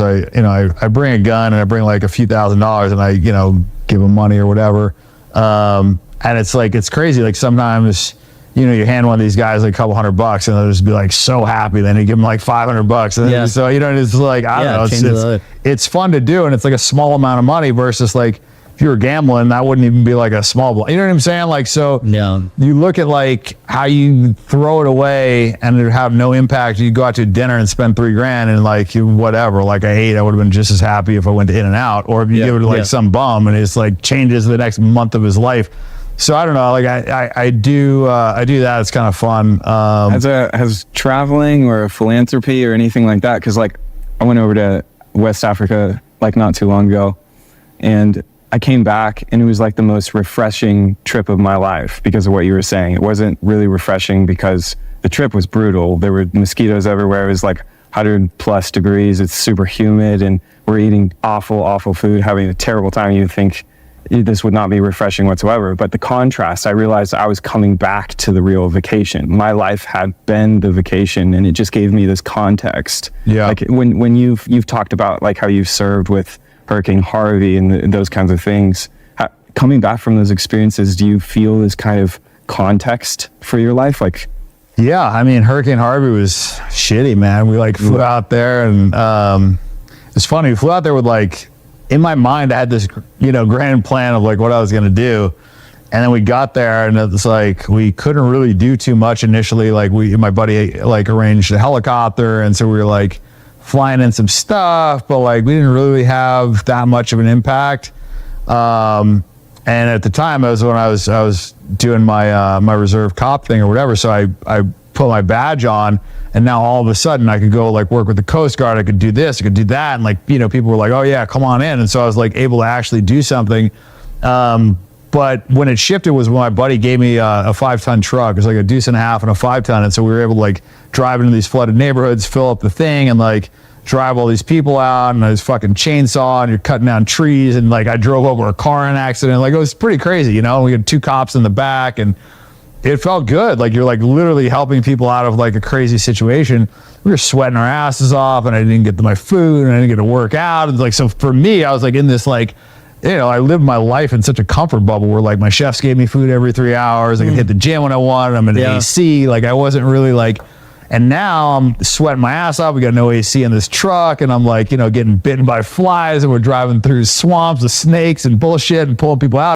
I bring a gun and I bring like a few $1,000s and I, give them money or whatever. And it's like, it's crazy. Like sometimes, you hand one of these guys like a couple $100 and they'll just be like so happy. Then you give them like $500. And then, so, it's like, I don't know, it's fun to do. And it's like a small amount of money versus like, if you were gambling, that wouldn't even be like a small blow. You know what I'm saying? Like, so you look at like how you throw it away and it have no impact. You go out to dinner and spend $3,000 and like whatever, like I would have been just as happy if I went to In-N-Out, or if you give it to like some bum and it's like changes the next month of his life. So I don't know, like I do that. It's kind of fun. Has traveling or philanthropy or anything like that? Cause like I went over to West Africa like not too long ago, and I came back and it was like the most refreshing trip of my life because of what you were saying. It wasn't really refreshing because the trip was brutal. There were mosquitoes everywhere. It was like 100+ degrees. It's super humid and we're eating awful food, having a terrible time. You'd think this would not be refreshing whatsoever. But the contrast, I realized I was coming back to the real vacation. My life had been the vacation and it just gave me this context. Yeah. Like when you've talked about like how you've served with Hurricane Harvey and those kinds of things. Coming back from those experiences, do you feel this kind of context for your life? Like, yeah, I mean, Hurricane Harvey was shitty, man. We like flew out there and it's funny. We flew out there with like, in my mind, I had this, grand plan of like what I was going to do. And then we got there and it's like, we couldn't really do too much initially. Like my buddy like arranged a helicopter. And so we were like, flying in some stuff, but like we didn't really have that much of an impact. And at the time, I was doing my my reserve cop thing or whatever. So I put my badge on, and now all of a sudden I could go like work with the Coast Guard. I could do this, I could do that, and like people were like, "Oh yeah, come on in." And so I was like able to actually do something. But when it shifted was when my buddy gave me a 5-ton truck. It was like a deuce and a half and a 5-ton. And so we were able to like drive into these flooded neighborhoods, fill up the thing and like drive all these people out, and I was fucking chainsaw and you're cutting down trees. And like I drove over a car in an accident. Like it was pretty crazy, we had 2 cops in the back and it felt good. Like you're like literally helping people out of like a crazy situation. We were sweating our asses off and I didn't get to my food and I didn't get to work out. And like, so for me, I was like in this like, I lived my life in such a comfort bubble where like my chefs gave me food every 3 hours. I could hit the gym when I wanted. I'm in the AC. Like I wasn't really like, and now I'm sweating my ass off. We got no AC in this truck and I'm like, getting bitten by flies and we're driving through swamps with snakes and bullshit and pulling people out.